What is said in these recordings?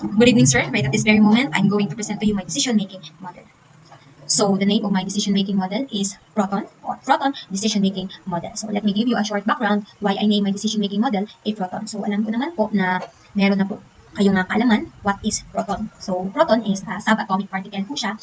Good evening, sir. Right at this very moment, I'm going to present to you my decision-making model. So the name of my decision-making model is Proton or Proton Decision-Making Model. So let me give you a short background why I name my decision-making model a Proton. So alam ko naman po na meron na po kayong kaalaman what is Proton. So Proton is a subatomic particle po siya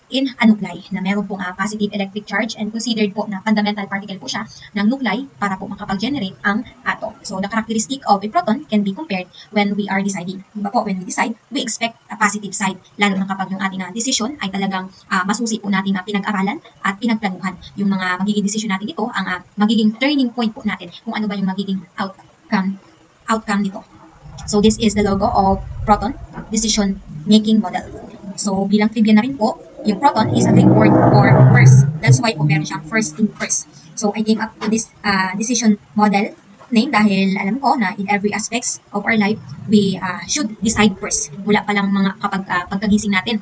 in a nuclei na meron pong positive electric charge and considered po na fundamental particle po siya ng nuclei para po makapag-generate ang atom. So the characteristic of a proton can be compared when we are deciding. Diba po, when we decide, we expect a positive side, lalo na kapag yung ating decision ay talagang masusi po natin na pinag-aralan at pinagplanuhan. Yung mga magiging decision natin dito, ang magiging turning point po natin kung ano ba yung magiging outcome nito. So this is the logo of Proton Decision Making Model. So bilang trivia na rin po, yung proton is a Greek word for first. That's why po meron siyang first in first. So I came up to this decision model name dahil alam ko na in every aspects of our life, we should decide first. Mula pa lang mga kapag pagkagising natin,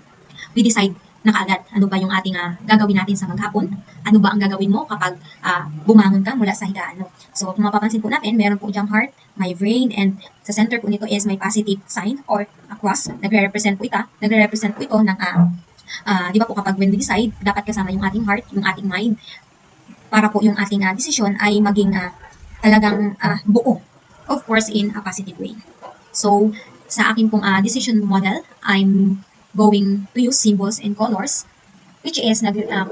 we decide na kaagad ano ba yung ating gagawin natin sa maghapon, ano ba ang gagawin mo kapag bumangon ka mula sa higaan mo. So kung mapapansin po natin, meron po diyang heart, my brain, and sa center po nito is my positive sign or a cross. Nagre-represent po ito ng di ba po kapag when we decide, dapat kasama yung ating heart, yung ating mind, para po yung ating decision ay maging talagang buo. Of course, in a positive way. So, sa aking pong decision model, I'm going to use symbols and colors, which is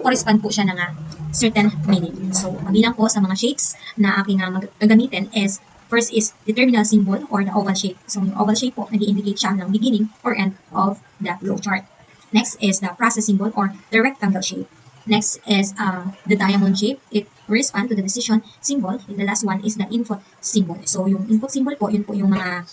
correspond po siya ng certain meaning. So, kabilang po sa mga shapes na aking gagamitin is, first is the terminal symbol or the oval shape. So, yung oval shape po, nag-indicate siya ng beginning or end of the flow chart. Next is the process symbol or the rectangle shape. Next is the diamond shape. It corresponds to the decision symbol. And the last one is the input symbol. So yung input symbol po, yun po yung mga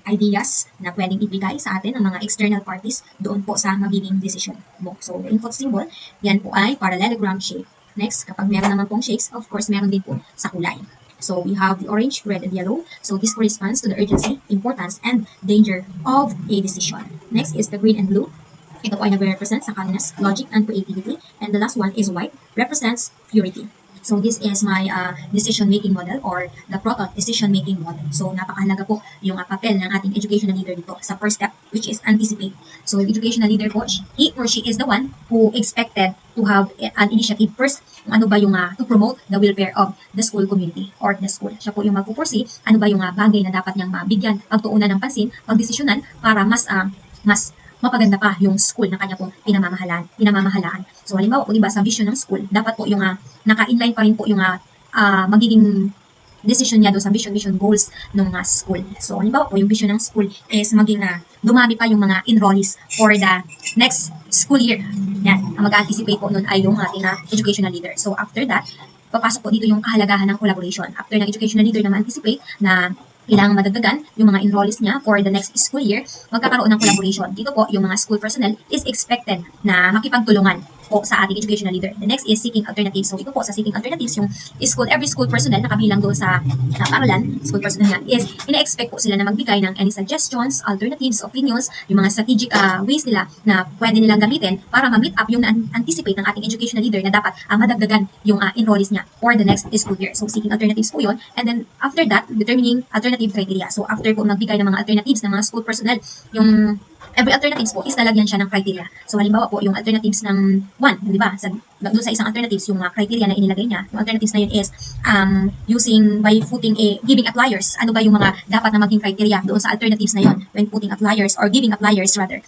ideas na pwedeng ibigay sa atin ng mga external parties doon po sa magiging decision mo. So the input symbol, yan po ay parallelogram shape. Next, kapag meron naman pong shapes, of course, meron din po sa kulay. So we have the orange, red, and yellow. So this corresponds to the urgency, importance, and danger of a decision. Next is the green and blue. Ito po ay nagre-represent sa kindness, logic, and creativity. And the last one is white, represents purity. So this is my decision-making model or the Proton decision-making model. So napakahalaga po yung papel ng ating educational leader dito sa first step, which is anticipate. So yung educational leader po, he or she is the one who expected to have an initiative first kung ano ba yung to promote the welfare of the school community or the school. Siya po yung magpupursige ano ba yung bagay na dapat niyang mabigyan, pagtuunan ng pansin, pagdesisyonan para mas mapaganda pa yung school na kanya pong pinamamahalaan. So halimbawa po diba sa vision ng school, dapat po yung naka-inline pa rin po yung magiging decision niya doon sa vision goals ng school. So halimbawa po yung vision ng school is maging dumami pa yung mga enrollees for the next school year. Yan, ang mag-anticipate po nun ay yung ating educational leader. So after that, papasok po dito yung kahalagahan ng collaboration. After ng educational leader na ma-anticipate na kailangan madagdagan yung mga enrollees niya for the next school year, magkakaroon ng collaboration. Dito po, yung mga school personnel is expected na makipagtulungan po sa ating educational leader. The next is seeking alternatives. So ito po sa seeking alternatives, yung every school personnel na kabilang doon sa paaralan, school personnel nga, is ina-expect po sila na magbigay ng any suggestions, alternatives, opinions, yung mga strategic ways nila na pwede nilang gamitin para ma-meet up yung anticipate ng ating educational leader na dapat madagdagan yung enrollees niya for the next school year. So seeking alternatives po yun. And then after that, determining alternative criteria. So after po magbigay ng mga alternatives ng mga school personnel, yung every alternatives po is lalagyan siya ng criteria. So halimbawa po yung alternatives ng 1, di ba? Doon sa isang alternatives, yung criteria na inilagay niya, yung alternatives na yun is using by putting giving appliers. Ano ba yung mga dapat na maging criteria doon sa alternatives na yun when putting appliers or giving appliers rather.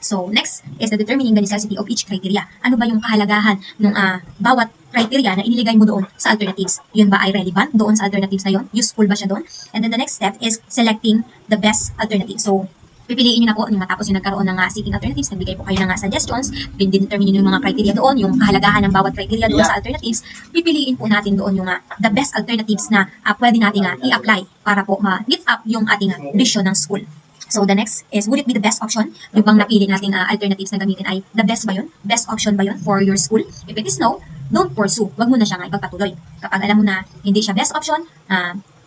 So next is the determining the necessity of each criteria. Ano ba yung kahalagahan ng bawat criteria na iniligay mo doon sa alternatives? Yun ba ay relevant doon sa alternatives na yun? Useful ba siya doon? And then the next step is selecting the best alternative. So pipiliin nyo na po yung matapos yung nagkaroon ng seeking alternatives, nagbigay po kayo ng suggestions, determine nyo yung mga criteria doon, yung kahalagahan ng bawat criteria doon sa alternatives, pipiliin po natin doon yung the best alternatives na pwede natin i-apply para po ma-meet up yung ating vision ng school. So the next is, would it be the best option? Yung bang napili nating alternatives na gamitin ay the best ba yun? Best option ba yun for your school? If it is no, don't pursue. Wag mo na siya ipagpatuloy. Kapag alam mo na hindi siya best option,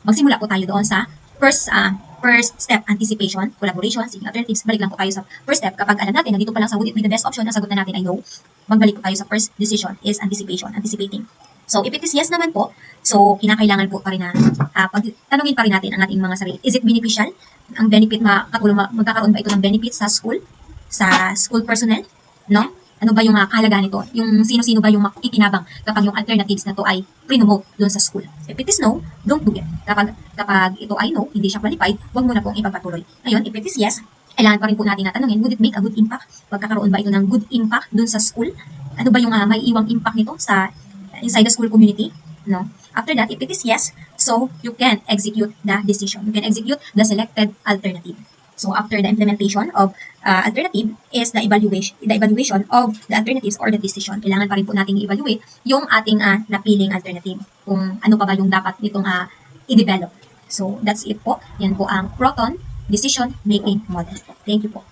magsimula po tayo doon sa first step, anticipation, collaboration, seeking alternatives. Balik lang po tayo sa first step. Kapag alam natin na dito pa lang sa would it be the best option, na sagot na natin ay no, magbalik po tayo sa first decision is anticipation, anticipating. So, if it is yes naman po, so kinakailangan po pa rin na tanungin pa rin natin ang ating mga sarili. Is it beneficial? Ang benefit magkakaroon ba ito ng benefit sa school personnel? No? Ano ba yung kahalagaan nito? Yung sino-sino ba yung makikinabang kapag yung alternatives na to ay pre-promote doon sa school? If it is no, don't do it. Kapag ito ay no, hindi siya qualified, huwag mo na pong ipagpatuloy. Ngayon, if it is yes, kailangan pa rin po natin natanungin, would it make a good impact? Magkakaroon ba ito ng good impact doon sa school? Ano ba yung may iwang impact nito sa inside the school community? No? After that, if it is yes, so you can execute the decision. You can execute the selected alternative. So after the implementation of alternative is the evaluation of the alternatives or the decision. Kailangan pa rin po natin i-evaluate yung ating napiling alternative. Kung ano pa ba yung dapat nitong i-develop. So that's it po. Yan po ang Proton Decision Making Model. Thank you po.